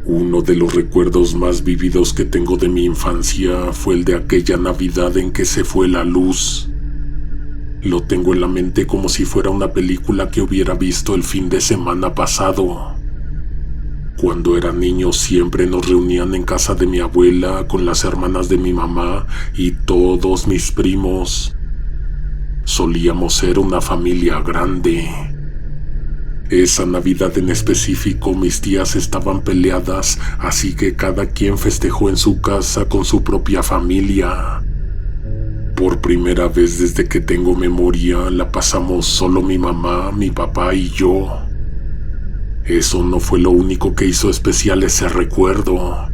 Uno de los recuerdos más vívidos que tengo de mi infancia fue el de aquella Navidad en que se fue la luz. Lo tengo en la mente como si fuera una película que hubiera visto el fin de semana pasado. Cuando era niño siempre nos reunían en casa de mi abuela con las hermanas de mi mamá y todos mis primos. Solíamos ser una familia grande. Esa Navidad en específico mis tías estaban peleadas, así que cada quien festejó en su casa con su propia familia. Por primera vez desde que tengo memoria la pasamos solo mi mamá, mi papá y yo. Eso no fue lo único que hizo especial ese recuerdo.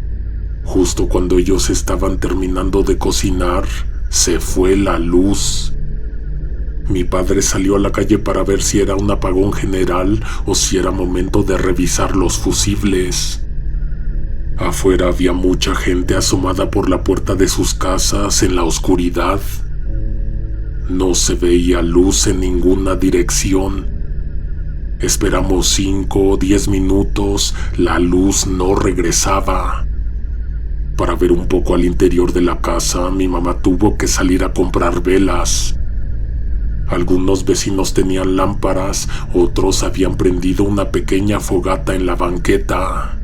Justo cuando ellos estaban terminando de cocinar, se fue la luz. Mi padre salió a la calle para ver si era un apagón general o si era momento de revisar los fusibles. Afuera había mucha gente asomada por la puerta de sus casas en la oscuridad. No se veía luz en ninguna dirección. Esperamos 5 o 10 minutos, la luz no regresaba. Para ver un poco al interior de la casa, mi mamá tuvo que salir a comprar velas. Algunos vecinos tenían lámparas, otros habían prendido una pequeña fogata en la banqueta.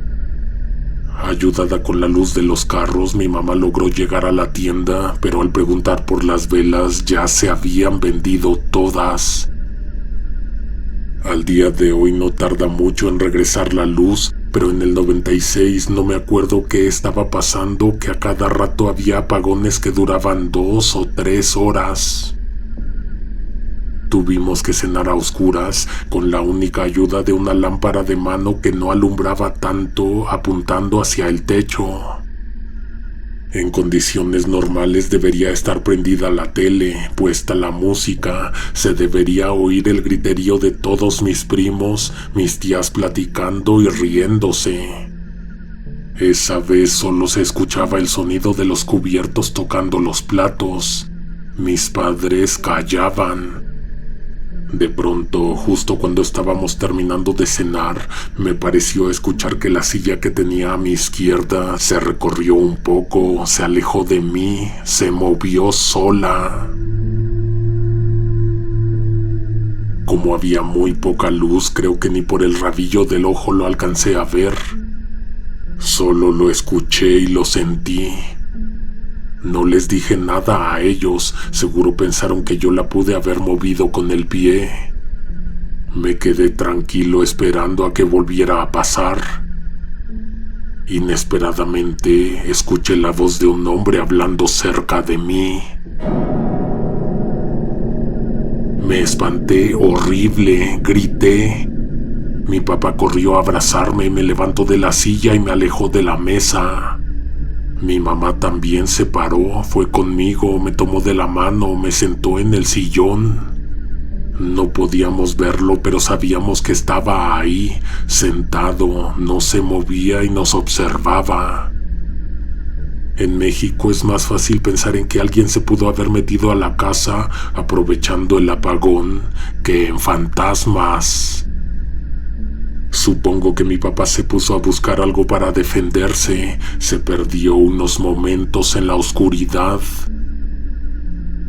Ayudada con la luz de los carros, mi mamá logró llegar a la tienda, pero al preguntar por las velas ya se habían vendido todas. Al día de hoy no tarda mucho en regresar la luz, pero en el 96 no me acuerdo qué estaba pasando, que a cada rato había apagones que duraban 2 o 3 horas. Tuvimos que cenar a oscuras con la única ayuda de una lámpara de mano que no alumbraba tanto, apuntando hacia el techo. En condiciones normales debería estar prendida la tele, puesta la música, se debería oír el griterío de todos mis primos, mis tías platicando y riéndose. Esa vez solo se escuchaba el sonido de los cubiertos tocando los platos. Mis padres callaban. De pronto, justo cuando estábamos terminando de cenar, me pareció escuchar que la silla que tenía a mi izquierda se recorrió un poco, se alejó de mí, se movió sola. Como había muy poca luz, creo que ni por el rabillo del ojo lo alcancé a ver. Solo lo escuché y lo sentí. No les dije nada a ellos, seguro pensaron que yo la pude haber movido con el pie. Me quedé tranquilo esperando a que volviera a pasar. Inesperadamente escuché la voz de un hombre hablando cerca de mí. Me espanté horrible, grité. Mi papá corrió a abrazarme y me levantó de la silla y me alejó de la mesa. Mi mamá también se paró, fue conmigo, me tomó de la mano, me sentó en el sillón. No podíamos verlo, pero sabíamos que estaba ahí, sentado, no se movía y nos observaba. En México es más fácil pensar en que alguien se pudo haber metido a la casa aprovechando el apagón que en fantasmas. Supongo que mi papá se puso a buscar algo para defenderse, se perdió unos momentos en la oscuridad.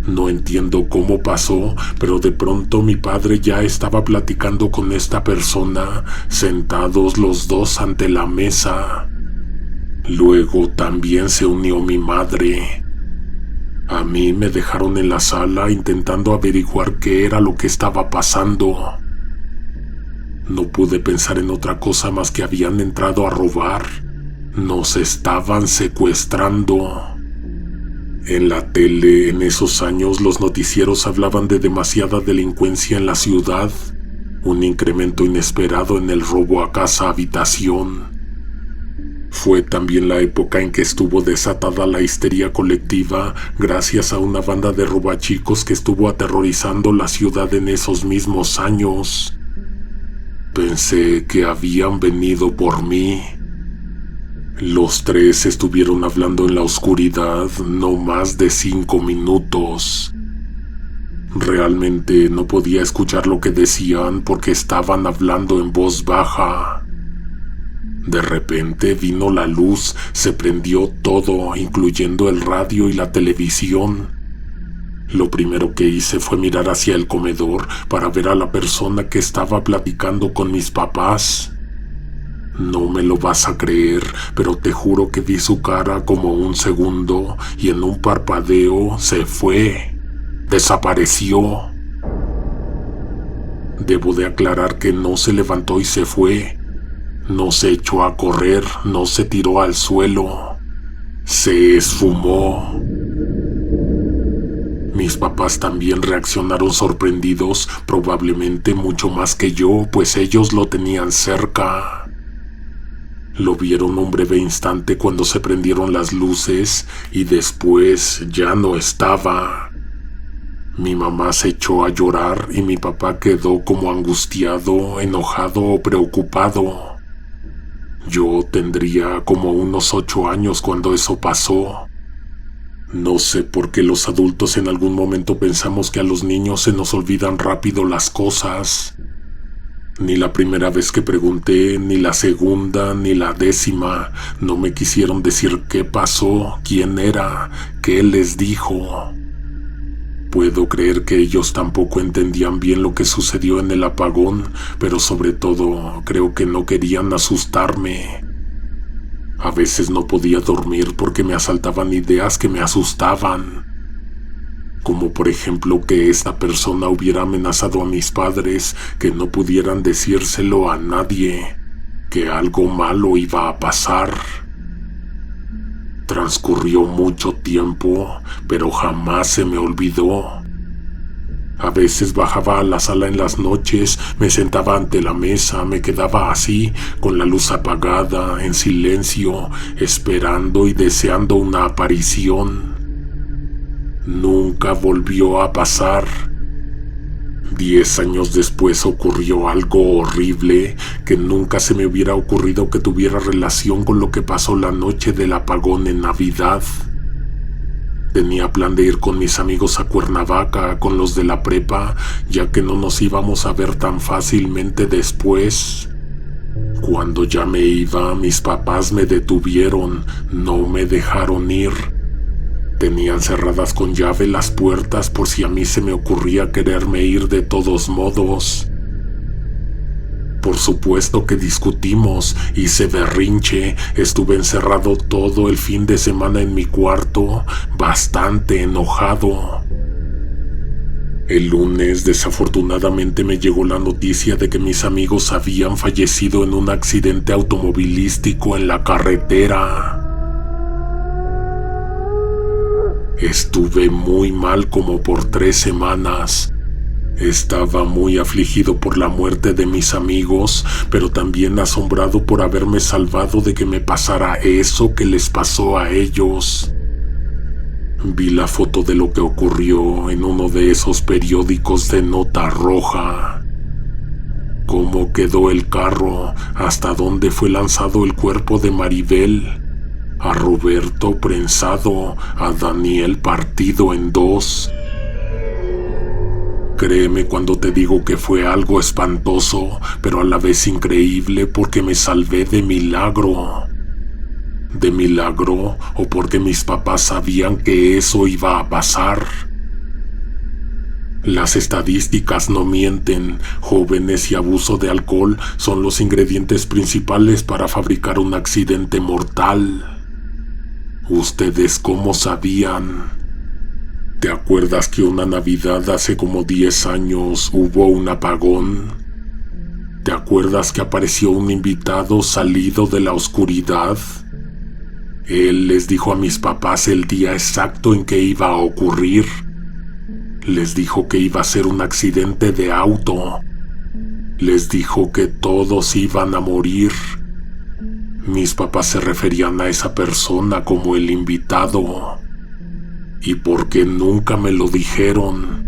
No entiendo cómo pasó, pero de pronto mi padre ya estaba platicando con esta persona, sentados los dos ante la mesa. Luego también se unió mi madre. A mí me dejaron en la sala intentando averiguar qué era lo que estaba pasando. No pude pensar en otra cosa más que habían entrado a robar. Nos estaban secuestrando. En la tele, en esos años, los noticieros hablaban de demasiada delincuencia en la ciudad, un incremento inesperado en el robo a casa-habitación. Fue también la época en que estuvo desatada la histeria colectiva gracias a una banda de robachicos que estuvo aterrorizando la ciudad en esos mismos años. Pensé que habían venido por mí. Los tres estuvieron hablando en la oscuridad no más de 5 minutos. Realmente no podía escuchar lo que decían porque estaban hablando en voz baja. De repente vino la luz, se prendió todo, incluyendo el radio y la televisión. Lo primero que hice fue mirar hacia el comedor para ver a la persona que estaba platicando con mis papás. No me lo vas a creer, pero te juro que vi su cara como un segundo y en un parpadeo se fue. Desapareció. Debo de aclarar que no se levantó y se fue. No se echó a correr, no se tiró al suelo. Se esfumó. Mis papás también reaccionaron sorprendidos, probablemente mucho más que yo, pues ellos lo tenían cerca. Lo vieron un breve instante cuando se prendieron las luces y después ya no estaba. Mi mamá se echó a llorar y mi papá quedó como angustiado, enojado o preocupado. Yo tendría como unos 8 años cuando eso pasó. No sé por qué los adultos en algún momento pensamos que a los niños se nos olvidan rápido las cosas. Ni la primera vez que pregunté, ni la segunda, ni la 10ª, no me quisieron decir qué pasó, quién era, qué les dijo. Puedo creer que ellos tampoco entendían bien lo que sucedió en el apagón, pero sobre todo creo que no querían asustarme. A veces no podía dormir porque me asaltaban ideas que me asustaban. Como por ejemplo que esta persona hubiera amenazado a mis padres, que no pudieran decírselo a nadie, que algo malo iba a pasar. Transcurrió mucho tiempo, pero jamás se me olvidó. A veces bajaba a la sala en las noches, me sentaba ante la mesa, me quedaba así, con la luz apagada, en silencio, esperando y deseando una aparición. Nunca volvió a pasar. 10 años después ocurrió algo horrible que nunca se me hubiera ocurrido que tuviera relación con lo que pasó la noche del apagón en Navidad. Tenía plan de ir con mis amigos a Cuernavaca, con los de la prepa, ya que no nos íbamos a ver tan fácilmente después. Cuando ya me iba, mis papás me detuvieron, no me dejaron ir. Tenían cerradas con llave las puertas por si a mí se me ocurría quererme ir de todos modos. Por supuesto que discutimos, hice berrinche, estuve encerrado todo el fin de semana en mi cuarto, bastante enojado. El lunes, desafortunadamente, me llegó la noticia de que mis amigos habían fallecido en un accidente automovilístico en la carretera. Estuve muy mal como por 3 semanas. Estaba muy afligido por la muerte de mis amigos, pero también asombrado por haberme salvado de que me pasara eso que les pasó a ellos. Vi la foto de lo que ocurrió en uno de esos periódicos de nota roja. Cómo quedó el carro, hasta dónde fue lanzado el cuerpo de Maribel, a Roberto prensado, a Daniel partido en 2. Créeme cuando te digo que fue algo espantoso, pero a la vez increíble porque me salvé de milagro. De milagro o porque mis papás sabían que eso iba a pasar. Las estadísticas no mienten. Jóvenes y abuso de alcohol son los ingredientes principales para fabricar un accidente mortal. ¿Ustedes cómo sabían? ¿Te acuerdas que una Navidad hace como 10 años hubo un apagón? ¿Te acuerdas que apareció un invitado salido de la oscuridad? Él les dijo a mis papás el día exacto en que iba a ocurrir. Les dijo que iba a ser un accidente de auto. Les dijo que todos iban a morir. Mis papás se referían a esa persona como el invitado. ¿Y por qué nunca me lo dijeron?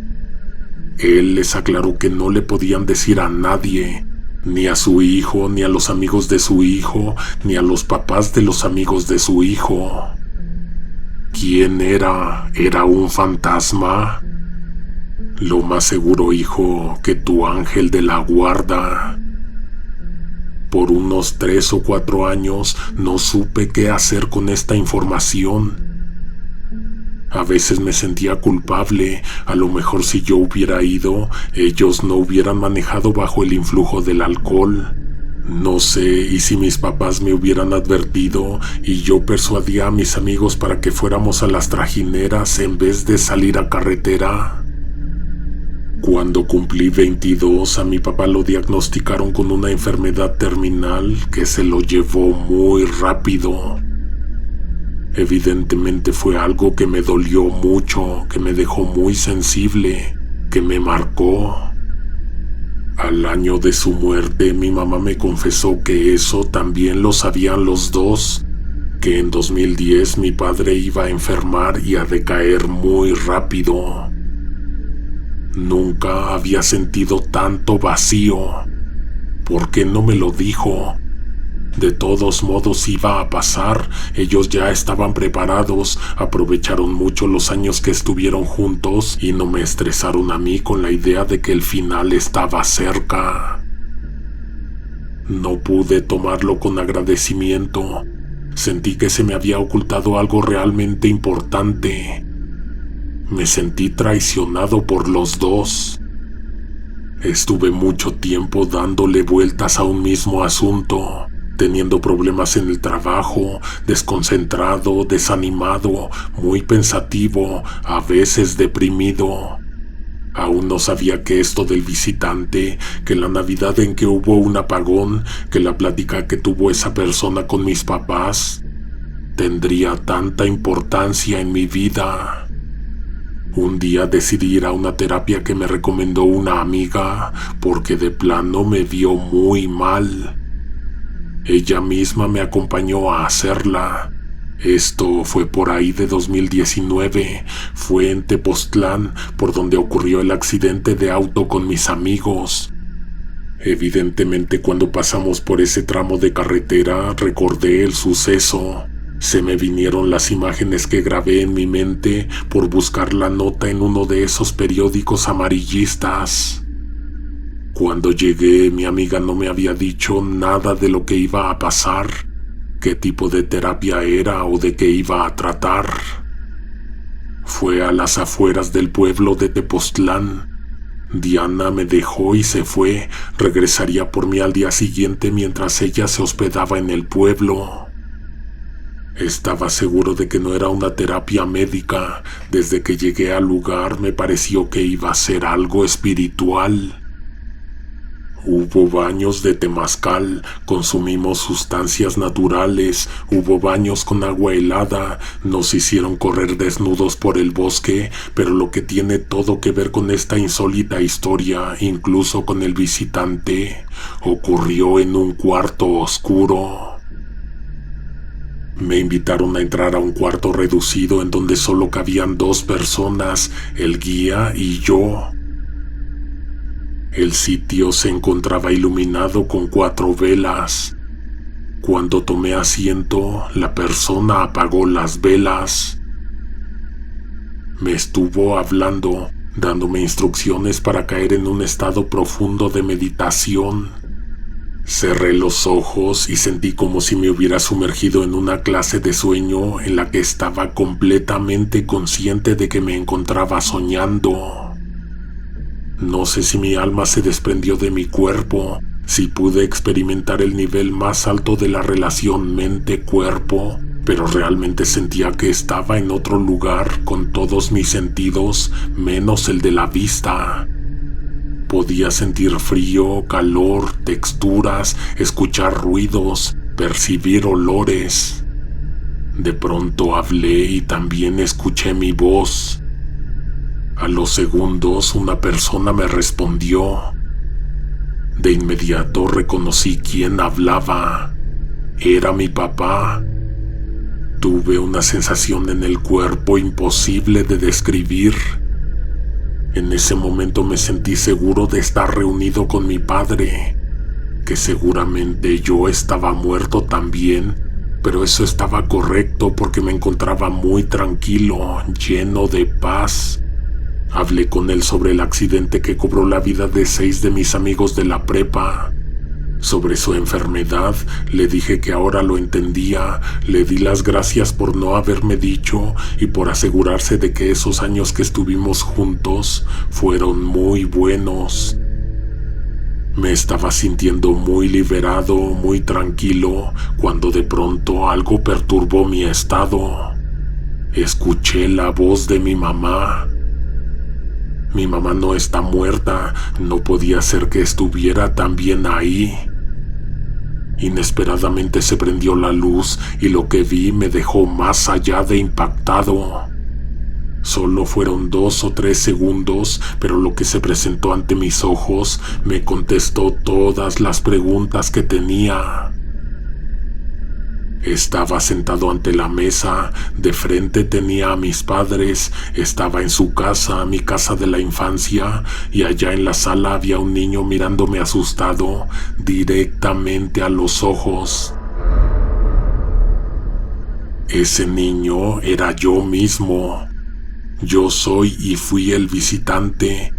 Él les aclaró que no le podían decir a nadie, ni a su hijo, ni a los amigos de su hijo, ni a los papás de los amigos de su hijo. ¿Quién era? ¿Era un fantasma? Lo más seguro, hijo, que tu ángel de la guarda. Por unos 3 o 4 años no supe qué hacer con esta información. A veces me sentía culpable. A lo mejor si yo hubiera ido, ellos no hubieran manejado bajo el influjo del alcohol. No sé, y si mis papás me hubieran advertido y yo persuadía a mis amigos para que fuéramos a las trajineras en vez de salir a carretera. Cuando cumplí 22, a mi papá lo diagnosticaron con una enfermedad terminal que se lo llevó muy rápido. Evidentemente fue algo que me dolió mucho, que me dejó muy sensible, que me marcó. Al año de su muerte, mi mamá me confesó que eso también lo sabían los dos, que en 2010 mi padre iba a enfermar y a decaer muy rápido. Nunca había sentido tanto vacío. ¿Por qué no me lo dijo? De todos modos iba a pasar. Ellos ya estaban preparados, aprovecharon mucho los años que estuvieron juntos y no me estresaron a mí con la idea de que el final estaba cerca. No pude tomarlo con agradecimiento. Sentí que se me había ocultado algo realmente importante. Me sentí traicionado por los dos. Estuve mucho tiempo dándole vueltas a un mismo asunto, teniendo problemas en el trabajo, desconcentrado, desanimado, muy pensativo, a veces deprimido. Aún no sabía que esto del visitante, que la Navidad en que hubo un apagón, que la plática que tuvo esa persona con mis papás, tendría tanta importancia en mi vida. Un día decidí ir a una terapia que me recomendó una amiga, porque de plano me vio muy mal. Ella misma me acompañó a hacerla. Esto fue por ahí de 2019, fue en Tepoztlán, por donde ocurrió el accidente de auto con mis amigos. Evidentemente, cuando pasamos por ese tramo de carretera, recordé el suceso. Se me vinieron las imágenes que grabé en mi mente por buscar la nota en uno de esos periódicos amarillistas. Cuando llegué, mi amiga no me había dicho nada de lo que iba a pasar, qué tipo de terapia era o de qué iba a tratar. Fue a las afueras del pueblo de Tepoztlán. Diana me dejó y se fue. Regresaría por mí al día siguiente mientras ella se hospedaba en el pueblo. Estaba seguro de que no era una terapia médica. Desde que llegué al lugar me pareció que iba a ser algo espiritual. Hubo baños de temazcal, consumimos sustancias naturales, hubo baños con agua helada, nos hicieron correr desnudos por el bosque, pero lo que tiene todo que ver con esta insólita historia, incluso con el visitante, ocurrió en un cuarto oscuro. Me invitaron a entrar a un cuarto reducido en donde solo cabían 2 personas, el guía y yo. El sitio se encontraba iluminado con 4 velas. Cuando tomé asiento, la persona apagó las velas. Me estuvo hablando, dándome instrucciones para caer en un estado profundo de meditación. Cerré los ojos y sentí como si me hubiera sumergido en una clase de sueño en la que estaba completamente consciente de que me encontraba soñando. No sé si mi alma se desprendió de mi cuerpo, si pude experimentar el nivel más alto de la relación mente-cuerpo, pero realmente sentía que estaba en otro lugar con todos mis sentidos, menos el de la vista. Podía sentir frío, calor, texturas, escuchar ruidos, percibir olores. De pronto hablé y también escuché mi voz. A los segundos una persona me respondió. De inmediato reconocí quién hablaba. Era mi papá. Tuve una sensación en el cuerpo imposible de describir. En ese momento me sentí seguro de estar reunido con mi padre, que seguramente yo estaba muerto también, pero eso estaba correcto porque me encontraba muy tranquilo, lleno de paz. Hablé con él sobre el accidente que cobró la vida de 6 de mis amigos de la prepa. Sobre su enfermedad, le dije que ahora lo entendía, le di las gracias por no haberme dicho y por asegurarse de que esos años que estuvimos juntos fueron muy buenos. Me estaba sintiendo muy liberado, muy tranquilo, cuando de pronto algo perturbó mi estado. Escuché la voz de mi mamá. Mi mamá no está muerta, no podía ser que estuviera también ahí. Inesperadamente se prendió la luz y lo que vi me dejó más allá de impactado. Solo fueron 2 o 3 segundos, pero lo que se presentó ante mis ojos me contestó todas las preguntas que tenía. Estaba sentado ante la mesa, de frente tenía a mis padres, estaba en su casa, mi casa de la infancia, y allá en la sala había un niño mirándome asustado, directamente a los ojos. Ese niño era yo mismo. Yo soy y fui el visitante.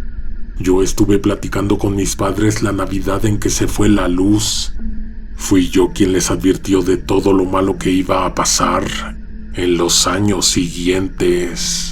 Yo estuve platicando con mis padres la Navidad en que se fue la luz. Fui yo quien les advirtió de todo lo malo que iba a pasar en los años siguientes.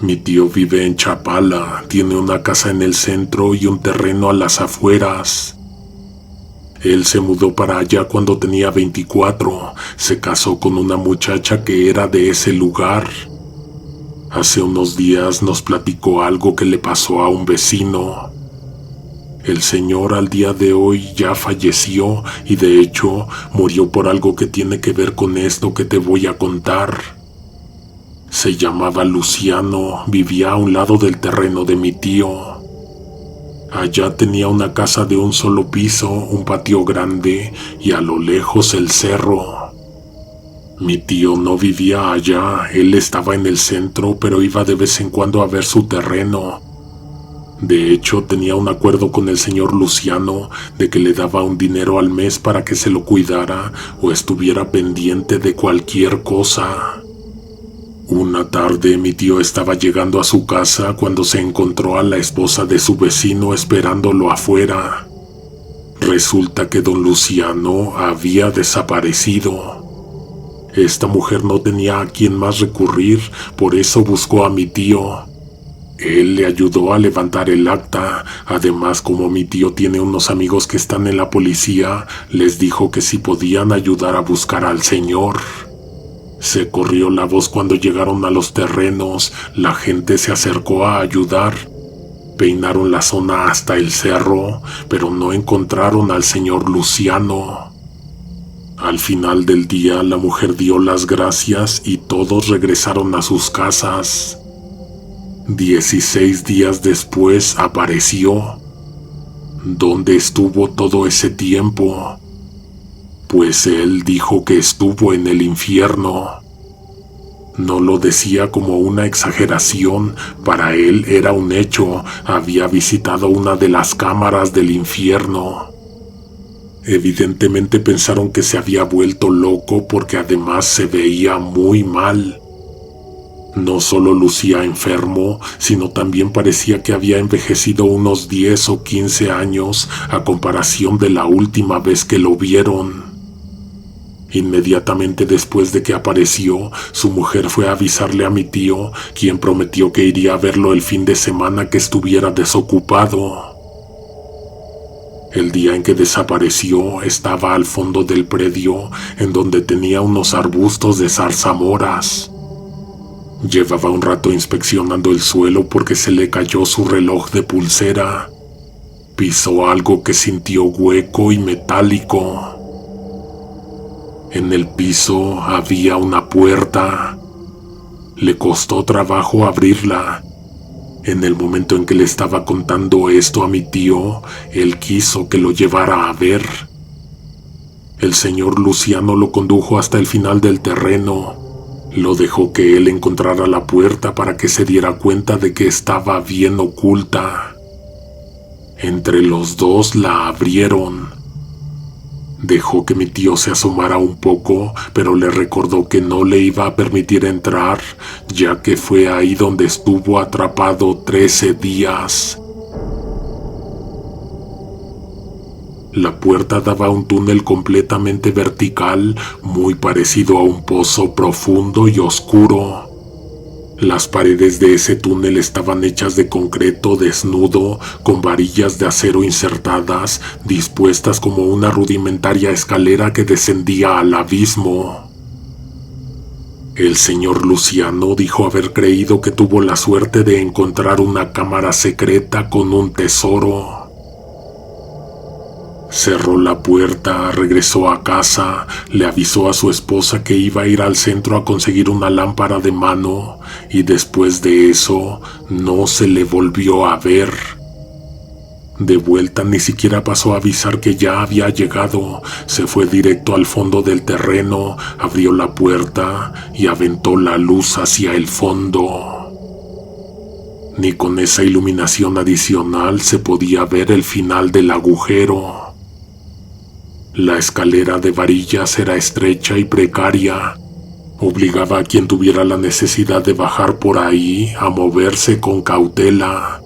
Mi tío vive en Chapala, tiene una casa en el centro y un terreno a las afueras. Él se mudó para allá cuando tenía 24, se casó con una muchacha que era de ese lugar. Hace unos días nos platicó algo que le pasó a un vecino. El señor al día de hoy ya falleció y de hecho murió por algo que tiene que ver con esto que te voy a contar. Se llamaba Luciano, vivía a un lado del terreno de mi tío. Allá tenía una casa de un solo piso, un patio grande y a lo lejos el cerro. Mi tío no vivía allá, él estaba en el centro, pero iba de vez en cuando a ver su terreno. De hecho, tenía un acuerdo con el señor Luciano de que le daba un dinero al mes para que se lo cuidara o estuviera pendiente de cualquier cosa. Una tarde mi tío estaba llegando a su casa cuando se encontró a la esposa de su vecino esperándolo afuera. Resulta que don Luciano había desaparecido. Esta mujer no tenía a quién más recurrir, por eso buscó a mi tío. Él le ayudó a levantar el acta. Además, como mi tío tiene unos amigos que están en la policía, les dijo que si podían ayudar a buscar al señor. Se corrió la voz cuando llegaron a los terrenos, la gente se acercó a ayudar. Peinaron la zona hasta el cerro, pero no encontraron al señor Luciano. Al final del día, la mujer dio las gracias y todos regresaron a sus casas. 16 días después apareció. ¿Dónde estuvo todo ese tiempo? Pues él dijo que estuvo en el infierno. No lo decía como una exageración, para él era un hecho, había visitado una de las cámaras del infierno. Evidentemente pensaron que se había vuelto loco porque además se veía muy mal. No solo lucía enfermo, sino también parecía que había envejecido unos 10 o 15 años a comparación de la última vez que lo vieron. Inmediatamente después de que apareció, su mujer fue a avisarle a mi tío, quien prometió que iría a verlo el fin de semana que estuviera desocupado. El día en que desapareció estaba al fondo del predio, en donde tenía unos arbustos de zarzamoras. Llevaba un rato inspeccionando el suelo porque se le cayó su reloj de pulsera. Pisó algo que sintió hueco y metálico. En el piso había una puerta. Le costó trabajo abrirla. En el momento en que le estaba contando esto a mi tío, él quiso que lo llevara a ver. El señor Luciano lo condujo hasta el final del terreno. Lo dejó que él encontrara la puerta para que se diera cuenta de que estaba bien oculta. Entre los dos la abrieron. Dejó que mi tío se asomara un poco, pero le recordó que no le iba a permitir entrar, ya que fue ahí donde estuvo atrapado 13 días. La puerta daba a un túnel completamente vertical, muy parecido a un pozo profundo y oscuro. Las paredes de ese túnel estaban hechas de concreto desnudo, con varillas de acero insertadas, dispuestas como una rudimentaria escalera que descendía al abismo. El señor Luciano dijo haber creído que tuvo la suerte de encontrar una cámara secreta con un tesoro. Cerró la puerta, regresó a casa, le avisó a su esposa que iba a ir al centro a conseguir una lámpara de mano y después de eso no se le volvió a ver. De vuelta ni siquiera pasó a avisar que ya había llegado, se fue directo al fondo del terreno, abrió la puerta y aventó la luz hacia el fondo. Ni con esa iluminación adicional se podía ver el final del agujero. La escalera de varillas era estrecha y precaria. Obligaba a quien tuviera la necesidad de bajar por ahí a moverse con cautela.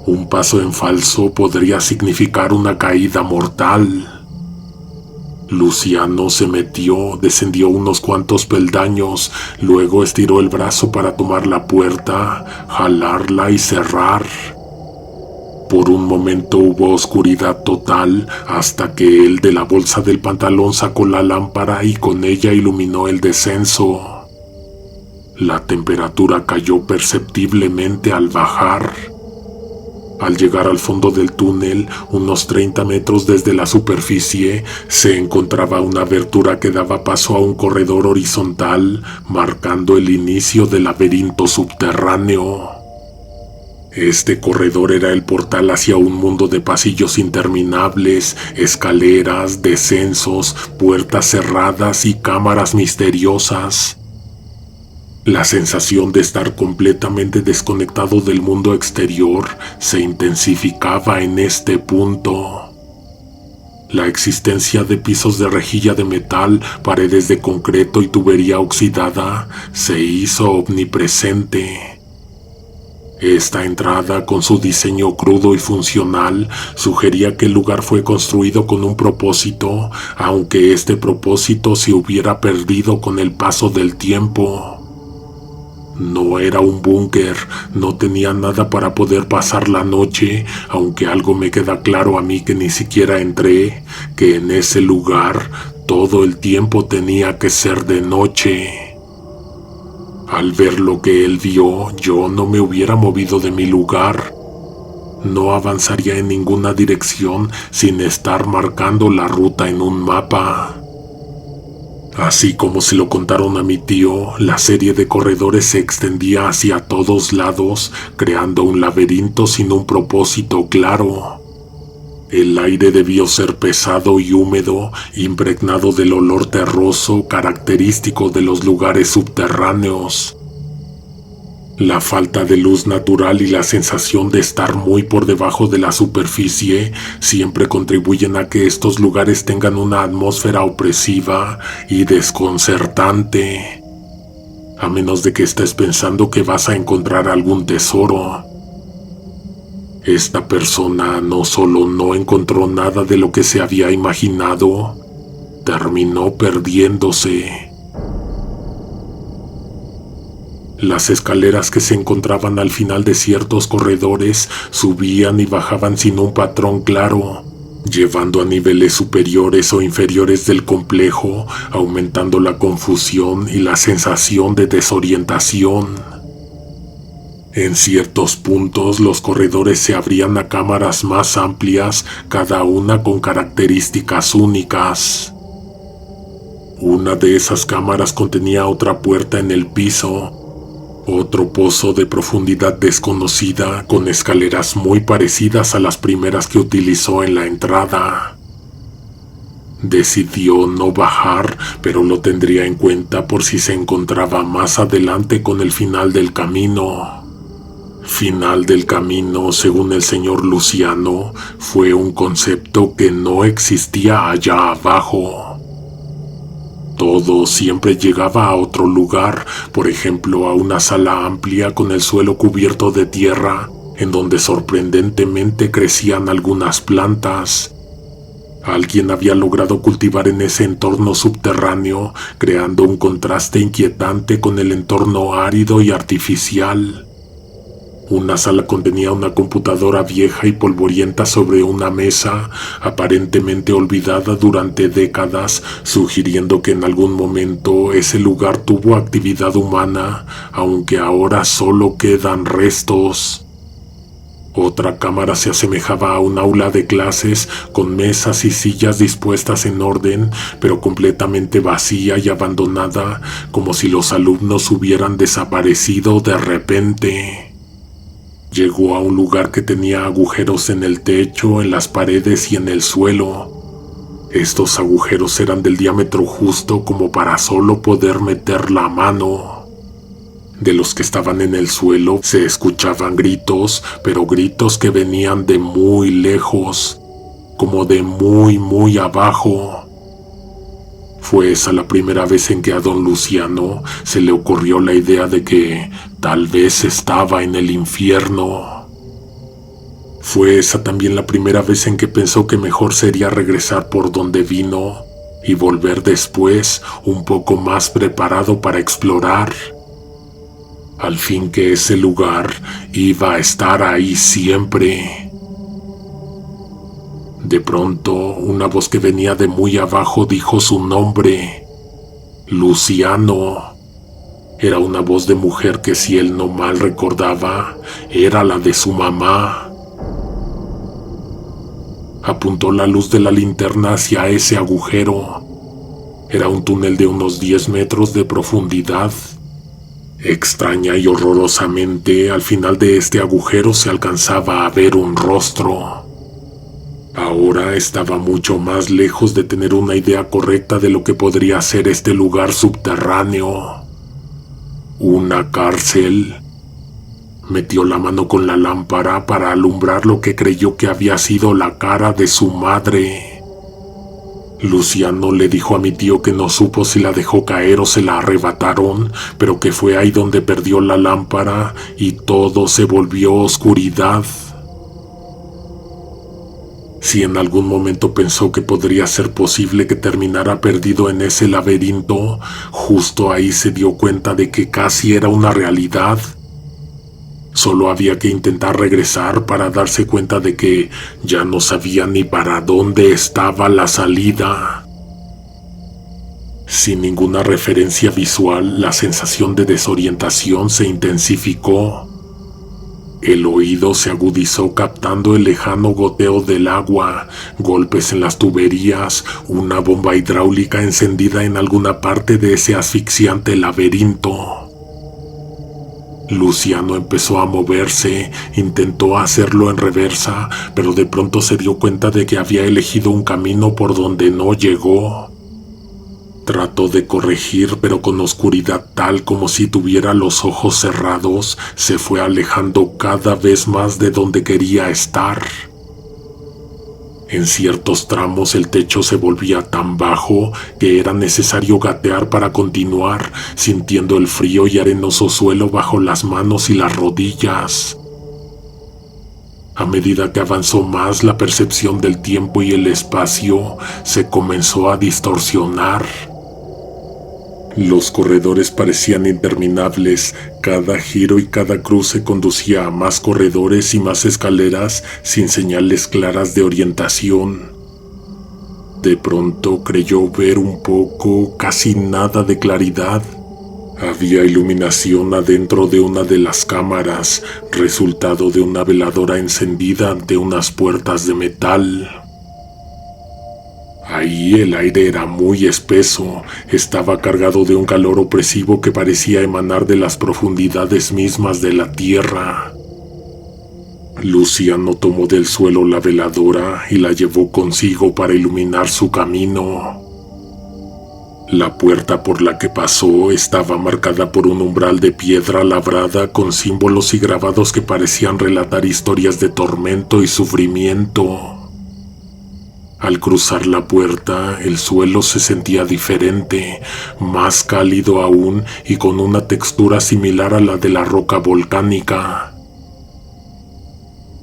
Un paso en falso podría significar una caída mortal. Luciano se metió, descendió unos cuantos peldaños, luego estiró el brazo para tomar la puerta, jalarla y cerrar. Por un momento hubo oscuridad total hasta que él de la bolsa del pantalón sacó la lámpara y con ella iluminó el descenso. La temperatura cayó perceptiblemente al bajar. Al llegar al fondo del túnel, unos 30 metros desde la superficie, se encontraba una abertura que daba paso a un corredor horizontal, marcando el inicio del laberinto subterráneo. Este corredor era el portal hacia un mundo de pasillos interminables, escaleras, descensos, puertas cerradas y cámaras misteriosas. La sensación de estar completamente desconectado del mundo exterior se intensificaba en este punto. La existencia de pisos de rejilla de metal, paredes de concreto y tubería oxidada se hizo omnipresente. Esta entrada, con su diseño crudo y funcional, sugería que el lugar fue construido con un propósito, aunque este propósito se hubiera perdido con el paso del tiempo. No era un búnker, no tenía nada para poder pasar la noche, aunque algo me queda claro a mí que ni siquiera entré, que en ese lugar todo el tiempo tenía que ser de noche. Al ver lo que él vio, yo no me hubiera movido de mi lugar. No avanzaría en ninguna dirección sin estar marcando la ruta en un mapa. Así como se lo contaron a mi tío, la serie de corredores se extendía hacia todos lados, creando un laberinto sin un propósito claro. El aire debió ser pesado y húmedo, impregnado del olor terroso característico de los lugares subterráneos. La falta de luz natural y la sensación de estar muy por debajo de la superficie siempre contribuyen a que estos lugares tengan una atmósfera opresiva y desconcertante. A menos de que estés pensando que vas a encontrar algún tesoro. Esta persona no solo no encontró nada de lo que se había imaginado, terminó perdiéndose. Las escaleras que se encontraban al final de ciertos corredores subían y bajaban sin un patrón claro, llevando a niveles superiores o inferiores del complejo, aumentando la confusión y la sensación de desorientación. En ciertos puntos los corredores se abrían a cámaras más amplias, cada una con características únicas. Una de esas cámaras contenía otra puerta en el piso, otro pozo de profundidad desconocida con escaleras muy parecidas a las primeras que utilizó en la entrada. Decidió no bajar, pero lo tendría en cuenta por si se encontraba más adelante con el final del camino. Final del camino, según el señor Luciano, fue un concepto que no existía allá abajo. Todo siempre llegaba a otro lugar, por ejemplo a una sala amplia con el suelo cubierto de tierra, en donde sorprendentemente crecían algunas plantas. Alguien había logrado cultivar en ese entorno subterráneo, creando un contraste inquietante con el entorno árido y artificial. Una sala contenía una computadora vieja y polvorienta sobre una mesa, aparentemente olvidada durante décadas, sugiriendo que en algún momento ese lugar tuvo actividad humana, aunque ahora solo quedan restos. Otra cámara se asemejaba a un aula de clases, con mesas y sillas dispuestas en orden, pero completamente vacía y abandonada, como si los alumnos hubieran desaparecido de repente. Llegó a un lugar que tenía agujeros en el techo, en las paredes y en el suelo. Estos agujeros eran del diámetro justo como para solo poder meter la mano. De los que estaban en el suelo se escuchaban gritos, pero gritos que venían de muy lejos, como de muy abajo. Fue esa la primera vez en que a don Luciano se le ocurrió la idea de que tal vez estaba en el infierno. Fue esa también la primera vez en que pensó que mejor sería regresar por donde vino y volver después un poco más preparado para explorar. Al fin que ese lugar iba a estar ahí siempre. De pronto, una voz que venía de muy abajo dijo su nombre: Luciano. Era una voz de mujer que, si él no mal recordaba, era la de su mamá. Apuntó la luz de la linterna hacia ese agujero. Era un túnel de unos 10 metros de profundidad. Extraña y horrorosamente, al final de este agujero se alcanzaba a ver un rostro. Ahora estaba mucho más lejos de tener una idea correcta de lo que podría ser este lugar subterráneo. ¿Una cárcel? Metió la mano con la lámpara para alumbrar lo que creyó que había sido la cara de su madre. Luciano le dijo a mi tío que no supo si la dejó caer o se la arrebataron, pero que fue ahí donde perdió la lámpara y todo se volvió oscuridad. Si en algún momento pensó que podría ser posible que terminara perdido en ese laberinto, justo ahí se dio cuenta de que casi era una realidad. Solo había que intentar regresar para darse cuenta de que ya no sabía ni para dónde estaba la salida. Sin ninguna referencia visual, la sensación de desorientación se intensificó. El oído se agudizó captando el lejano goteo del agua, golpes en las tuberías, una bomba hidráulica encendida en alguna parte de ese asfixiante laberinto. Luciano empezó a moverse, intentó hacerlo en reversa, pero de pronto se dio cuenta de que había elegido un camino por donde no llegó. Trató de corregir, pero con oscuridad tal como si tuviera los ojos cerrados, se fue alejando cada vez más de donde quería estar. En ciertos tramos el techo se volvía tan bajo que era necesario gatear para continuar, sintiendo el frío y arenoso suelo bajo las manos y las rodillas. A medida que avanzó más, la percepción del tiempo y el espacio se comenzó a distorsionar. Los corredores parecían interminables, cada giro y cada cruce conducía a más corredores y más escaleras sin señales claras de orientación. De pronto creyó ver un poco, casi nada de claridad. Había iluminación adentro de una de las cámaras, resultado de una veladora encendida ante unas puertas de metal. Ahí el aire era muy espeso, estaba cargado de un calor opresivo que parecía emanar de las profundidades mismas de la tierra. Luciano tomó del suelo la veladora y la llevó consigo para iluminar su camino. La puerta por la que pasó estaba marcada por un umbral de piedra labrada con símbolos y grabados que parecían relatar historias de tormento y sufrimiento. Al cruzar la puerta, el suelo se sentía diferente, más cálido aún y con una textura similar a la de la roca volcánica.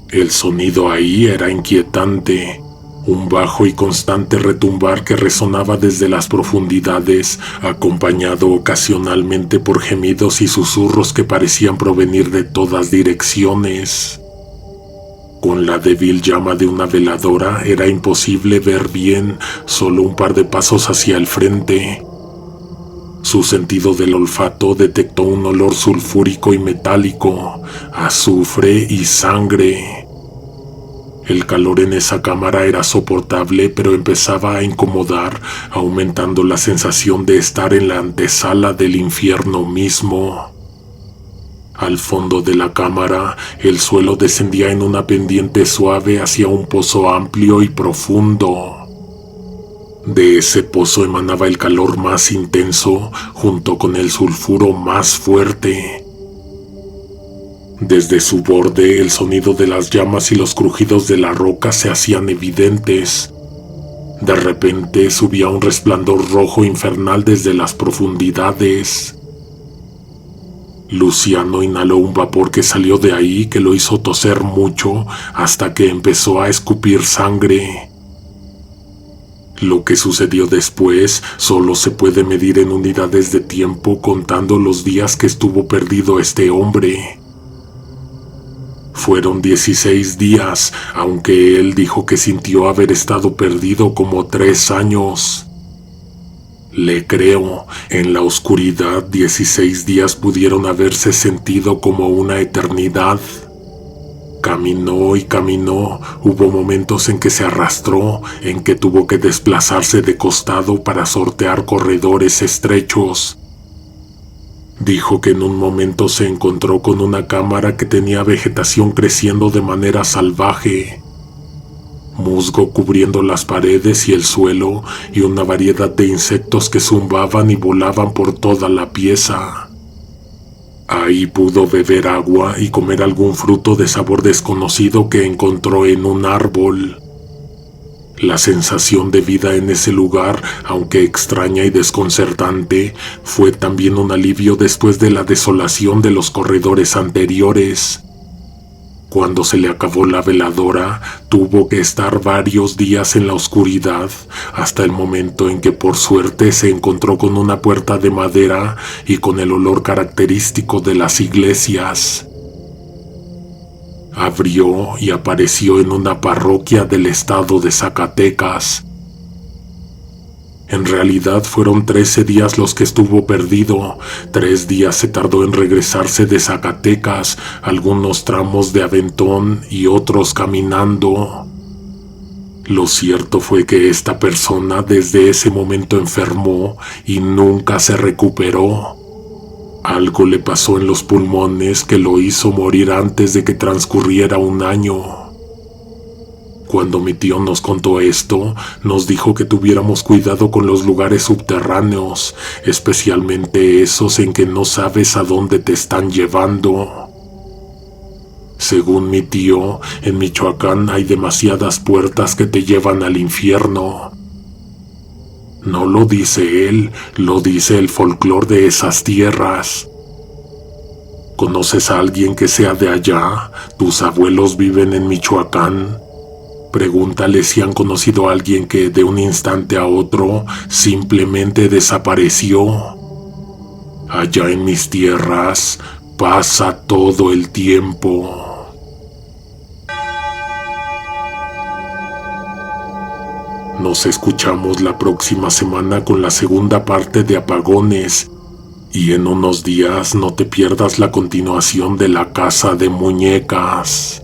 El sonido ahí era inquietante, un bajo y constante retumbar que resonaba desde las profundidades, acompañado ocasionalmente por gemidos y susurros que parecían provenir de todas direcciones. Con la débil llama de una veladora era imposible ver bien, solo un par de pasos hacia el frente. Su sentido del olfato detectó un olor sulfúrico y metálico, azufre y sangre. El calor en esa cámara era soportable, pero empezaba a incomodar, aumentando la sensación de estar en la antesala del infierno mismo. Al fondo de la cámara, el suelo descendía en una pendiente suave hacia un pozo amplio y profundo. De ese pozo emanaba el calor más intenso, junto con el sulfuro más fuerte. Desde su borde, el sonido de las llamas y los crujidos de la roca se hacían evidentes. De repente subía un resplandor rojo infernal desde las profundidades. Luciano inhaló un vapor que salió de ahí que lo hizo toser mucho hasta que empezó a escupir sangre. Lo que sucedió después solo se puede medir en unidades de tiempo contando los días que estuvo perdido este hombre. Fueron 16 días, aunque él dijo que sintió haber estado perdido como 3 años. Le creo, en la oscuridad 16 días pudieron haberse sentido como una eternidad. Caminó y caminó, hubo momentos en que se arrastró, en que tuvo que desplazarse de costado para sortear corredores estrechos. Dijo que en un momento se encontró con una cámara que tenía vegetación creciendo de manera salvaje. Musgo cubriendo las paredes y el suelo, y una variedad de insectos que zumbaban y volaban por toda la pieza. Ahí pudo beber agua y comer algún fruto de sabor desconocido que encontró en un árbol. La sensación de vida en ese lugar, aunque extraña y desconcertante, fue también un alivio después de la desolación de los corredores anteriores. Cuando se le acabó la veladora, tuvo que estar varios días en la oscuridad, hasta el momento en que por suerte se encontró con una puerta de madera y con el olor característico de las iglesias. Abrió y apareció en una parroquia del estado de Zacatecas. En realidad fueron 13 días los que estuvo perdido. 3 días se tardó en regresarse de Zacatecas, algunos tramos de aventón y otros caminando. Lo cierto fue que esta persona desde ese momento enfermó y nunca se recuperó. Algo le pasó en los pulmones que lo hizo morir antes de que transcurriera un año. Cuando mi tío nos contó esto, nos dijo que tuviéramos cuidado con los lugares subterráneos, especialmente esos en que no sabes a dónde te están llevando. Según mi tío, en Michoacán hay demasiadas puertas que te llevan al infierno. No lo dice él, lo dice el folclore de esas tierras. ¿Conoces a alguien que sea de allá? ¿Tus abuelos viven en Michoacán? Pregúntale si han conocido a alguien que de un instante a otro simplemente desapareció. Allá en mis tierras pasa todo el tiempo. Nos escuchamos la próxima semana con la segunda parte de Apagones y en unos días no te pierdas la continuación de La Casa de Muñecas.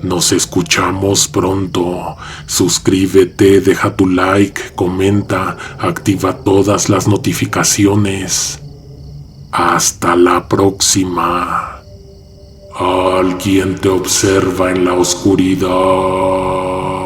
Nos escuchamos pronto. Suscríbete, deja tu like, comenta, activa todas las notificaciones. Hasta la próxima. Alguien te observa en la oscuridad.